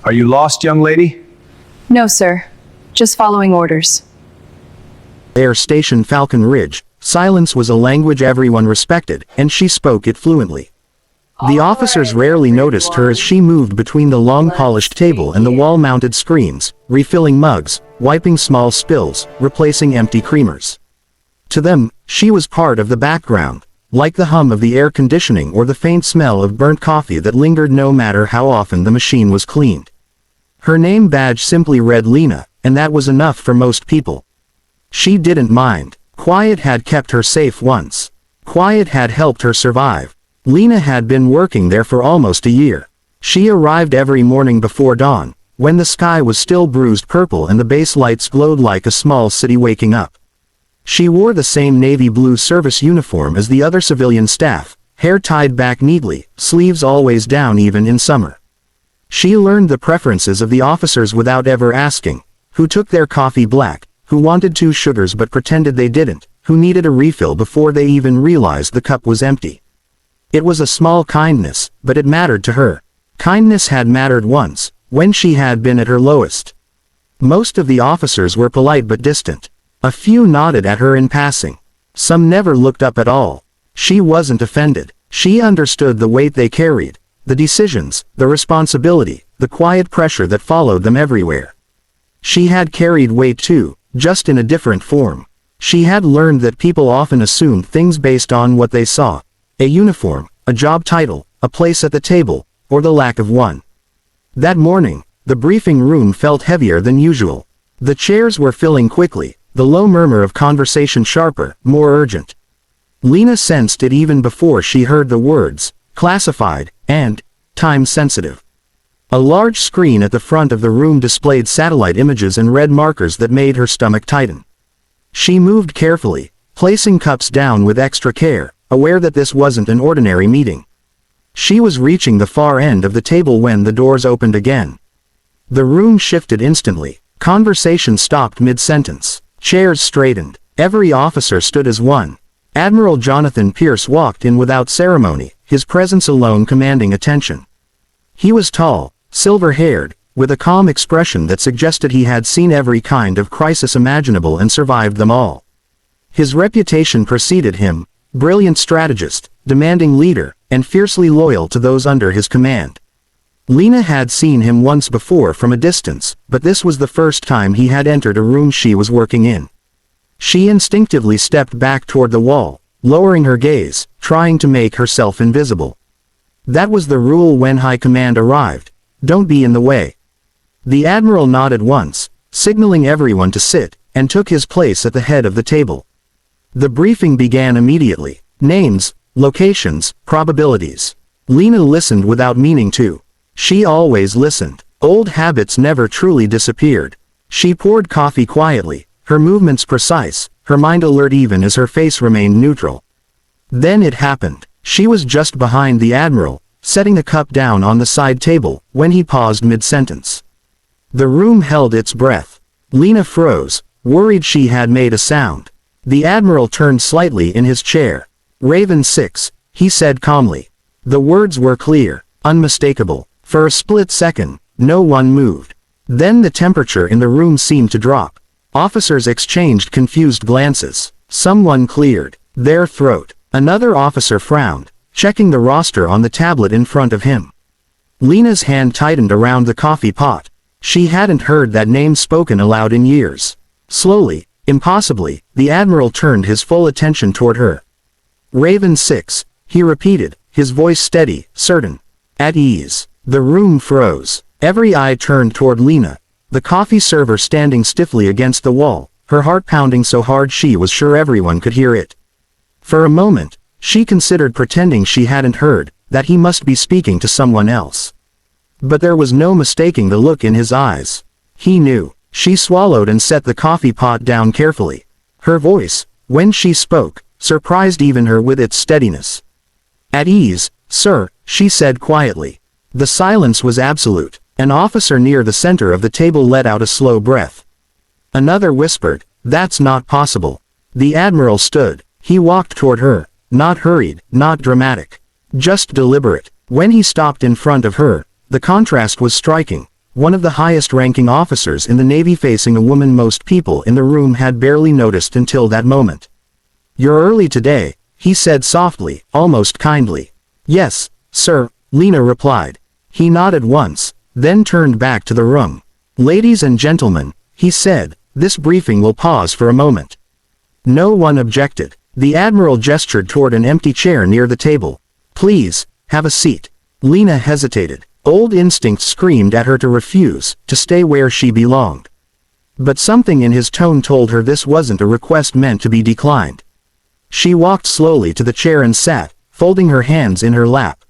Are you lost, young lady? No, sir. Just following orders. Air Station Falcon Ridge, silence was a language everyone respected, and she spoke it fluently. The officers rarely noticed her as she moved between the long polished table and the wall-mounted screens, refilling mugs, wiping small spills, replacing empty creamers. To them, she was part of the background, like the hum of the air conditioning or the faint smell of burnt coffee that lingered no matter how often the machine was cleaned. Her name badge simply read Lena, and that was enough for most people. She didn't mind. Quiet had kept her safe once. Quiet had helped her survive. Lena had been working there for almost a year. She arrived every morning before dawn, when the sky was still bruised purple and the base lights glowed like a small city waking up. She wore the same navy blue service uniform as the other civilian staff, hair tied back neatly, sleeves always down even in summer. She learned the preferences of the officers without ever asking, who took their coffee black, who wanted 2 sugars but pretended they didn't, who needed a refill before they even realized the cup was empty. It was a small kindness, but it mattered to her. Kindness had mattered once, when she had been at her lowest. Most of the officers were polite but distant. A few nodded at her in passing. Some never looked up at all. She wasn't offended. She understood the weight they carried, the decisions, the responsibility, the quiet pressure that followed them everywhere. She had carried weight too, just in a different form. She had learned that people often assumed things based on what they saw. A uniform, a job title, a place at the table, or the lack of one. That morning, the briefing room felt heavier than usual. The chairs were filling quickly, the low murmur of conversation sharper, more urgent. Lena sensed it even before she heard the words, classified, and time-sensitive. A large screen at the front of the room displayed satellite images and red markers that made her stomach tighten. She moved carefully, placing cups down with extra care, aware that this wasn't an ordinary meeting. She was reaching the far end of the table when the doors opened again. The room shifted instantly. Conversation stopped mid-sentence. Chairs straightened. Every officer stood as one. Admiral Jonathan Pierce walked in without ceremony, his presence alone commanding attention. He was tall, silver-haired, with a calm expression that suggested he had seen every kind of crisis imaginable and survived them all. His reputation preceded him. Brilliant strategist, demanding leader, and fiercely loyal to those under his command. Lena had seen him once before from a distance, but this was the first time he had entered a room she was working in. She instinctively stepped back toward the wall, lowering her gaze, trying to make herself invisible. That was the rule when high command arrived. Don't be in the way. The Admiral nodded once, signaling everyone to sit, and took his place at the head of the table. The briefing began immediately. Names, locations, probabilities. Lena listened without meaning to. She always listened. Old habits never truly disappeared. She poured coffee quietly, her movements precise, her mind alert even as her face remained neutral. Then it happened. She was just behind the Admiral, setting a cup down on the side table, when he paused mid-sentence. The room held its breath. Lena froze, worried she had made a sound. The Admiral turned slightly in his chair. Raven 6, he said calmly. The words were clear, unmistakable. For a split second, no one moved. Then the temperature in the room seemed to drop. Officers exchanged confused glances. Someone cleared their throat. Another officer frowned, checking the roster on the tablet in front of him. Lena's hand tightened around the coffee pot. She hadn't heard that name spoken aloud in years. Slowly, impossibly, the Admiral turned his full attention toward her. Raven 6, he repeated, his voice steady, certain. At ease. The room froze. Every eye turned toward Lena, the coffee server standing stiffly against the wall, her heart pounding so hard she was sure everyone could hear it. For a moment, she considered pretending she hadn't heard, that he must be speaking to someone else. But there was no mistaking the look in his eyes. He knew. She swallowed and set the coffee pot down carefully. Her voice, when she spoke, surprised even her with its steadiness. At ease, sir, she said quietly. The silence was absolute. An officer near the center of the table let out a slow breath. Another whispered, "That's not possible." The Admiral stood. He walked toward her, not hurried, not dramatic. Just deliberate. When he stopped in front of her, the contrast was striking. one of the highest-ranking officers in the Navy, facing a woman most people in the room had barely noticed until that moment. "You're early today," he said softly, almost kindly. "Yes, sir," Lena replied. He nodded once, then turned back to the room. "Ladies and gentlemen," he said, "this briefing will pause for a moment." No one objected. The Admiral gestured toward an empty chair near the table. "Please, have a seat." Lena hesitated. Old instinct screamed at her to refuse, to stay where she belonged. But something in his tone told her this wasn't a request meant to be declined. She walked slowly to the chair and sat, folding her hands in her lap.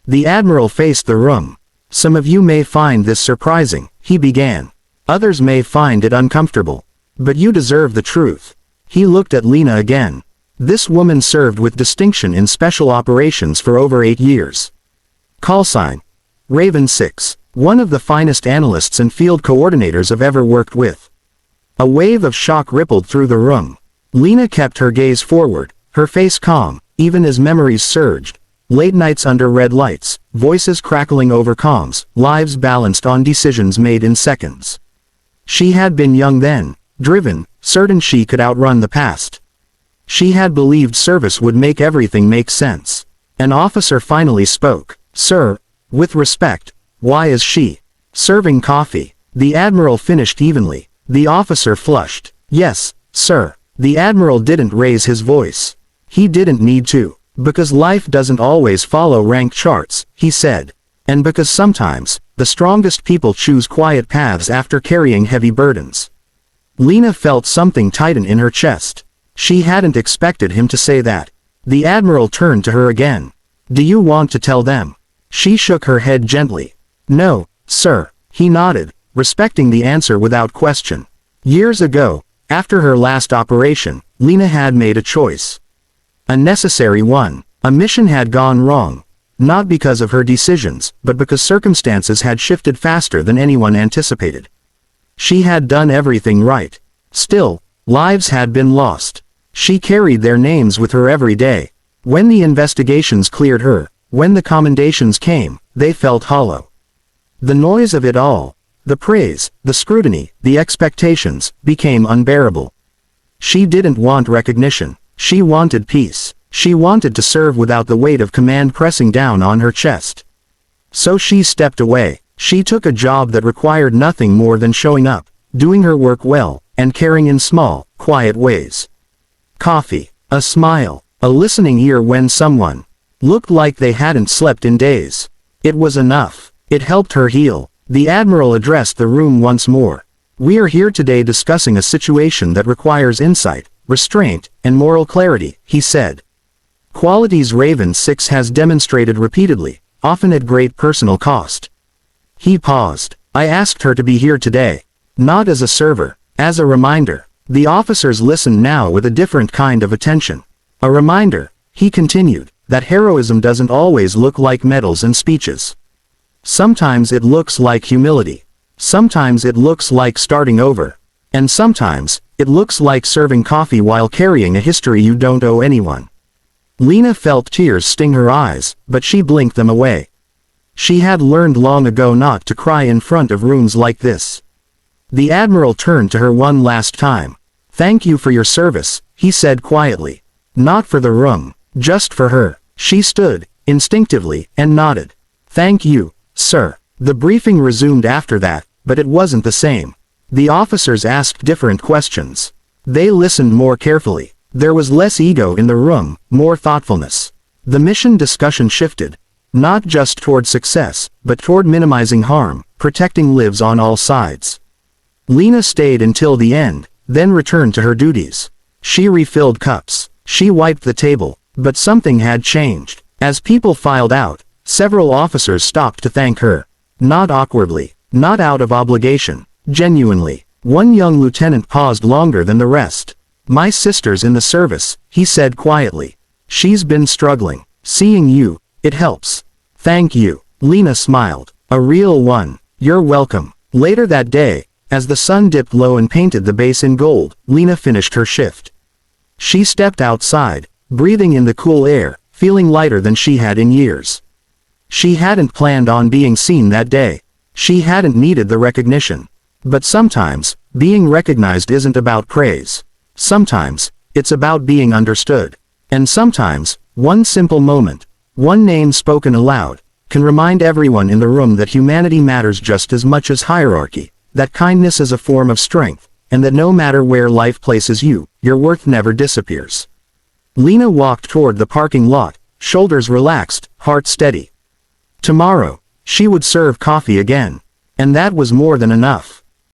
The Admiral faced the room. "Some of you may find this surprising," he began. "Others may find it uncomfortable. But you deserve the truth." He looked at Lena again. This woman served with distinction in special operations for over 8 years. Callsign: Raven 6, one of the finest analysts and field coordinators I've ever worked with. A wave of shock rippled through the room. Lena kept her gaze forward, her face calm, even as memories surged. Late nights under red lights, voices crackling over comms, lives balanced on decisions made in seconds. She had been young then, driven, certain she could outrun the past. She had believed service would make everything make sense. An officer finally spoke. "Sir, with respect, why is she serving coffee?" The Admiral finished evenly. The officer flushed. "Yes, sir." The Admiral didn't raise his voice. He didn't need to. "Because life doesn't always follow rank charts," he said. "And because sometimes, the strongest people choose quiet paths after carrying heavy burdens." Lena felt something tighten in her chest. She hadn't expected him to say that. The Admiral turned to her again. "Do you want to tell them?" She shook her head gently. "No, sir." He nodded, respecting the answer without question. Years ago, after her last operation, Lena had made a choice. A necessary one. A mission had gone wrong. Not because of her decisions, but because circumstances had shifted faster than anyone anticipated. She had done everything right. Still, lives had been lost. She carried their names with her every day. When the investigations cleared her, when the commendations came, they felt hollow. The noise of it all, the praise, the scrutiny, the expectations, became unbearable. She didn't want recognition. She wanted peace. She wanted to serve without the weight of command pressing down on her chest. So she stepped away. She took a job that required nothing more than showing up, doing her work well, and caring in small, quiet ways. Coffee, a smile, a listening ear when someone looked like they hadn't slept in days. It was enough. It helped her heal. The Admiral addressed the room once more. "We are here today discussing a situation that requires insight, restraint, and moral clarity," he said. "Qualities Raven 6 has demonstrated repeatedly, often at great personal cost." He paused. "I asked her to be here today. Not as a server, as a reminder." The officers listened now with a different kind of attention. "A reminder," he continued, "that heroism doesn't always look like medals and speeches. Sometimes it looks like humility. Sometimes it looks like starting over. And sometimes, it looks like serving coffee while carrying a history you don't owe anyone." Lena felt tears sting her eyes, but she blinked them away. She had learned long ago not to cry in front of rooms like this. The Admiral turned to her one last time. "Thank you for your service," he said quietly. Not for the room, just for her. She stood, instinctively, and nodded. "Thank you, sir." The briefing resumed after that, but it wasn't the same. The officers asked different questions. They listened more carefully. There was less ego in the room, more thoughtfulness. The mission discussion shifted. Not just toward success, but toward minimizing harm, protecting lives on all sides. Lena stayed until the end, then returned to her duties. She refilled cups. She wiped the table. But something had changed. As people filed out, several officers stopped to thank her. Not awkwardly, not out of obligation, genuinely. One young lieutenant paused longer than the rest. "My sister's in the service," he said quietly. "She's been struggling. Seeing you, it helps." "Thank you." Lena smiled. "A real one. You're welcome." Later that day, as the sun dipped low and painted the base in gold, Lena finished her shift. She stepped outside, breathing in the cool air, feeling lighter than she had in years. She hadn't planned on being seen that day. She hadn't needed the recognition. But sometimes, being recognized isn't about praise. Sometimes, it's about being understood. And sometimes, one simple moment, one name spoken aloud, can remind everyone in the room that humanity matters just as much as hierarchy, that kindness is a form of strength, and that no matter where life places you, your worth never disappears. Lena walked toward the parking lot, shoulders relaxed, heart steady. Tomorrow, she would serve coffee again. And that was more than enough.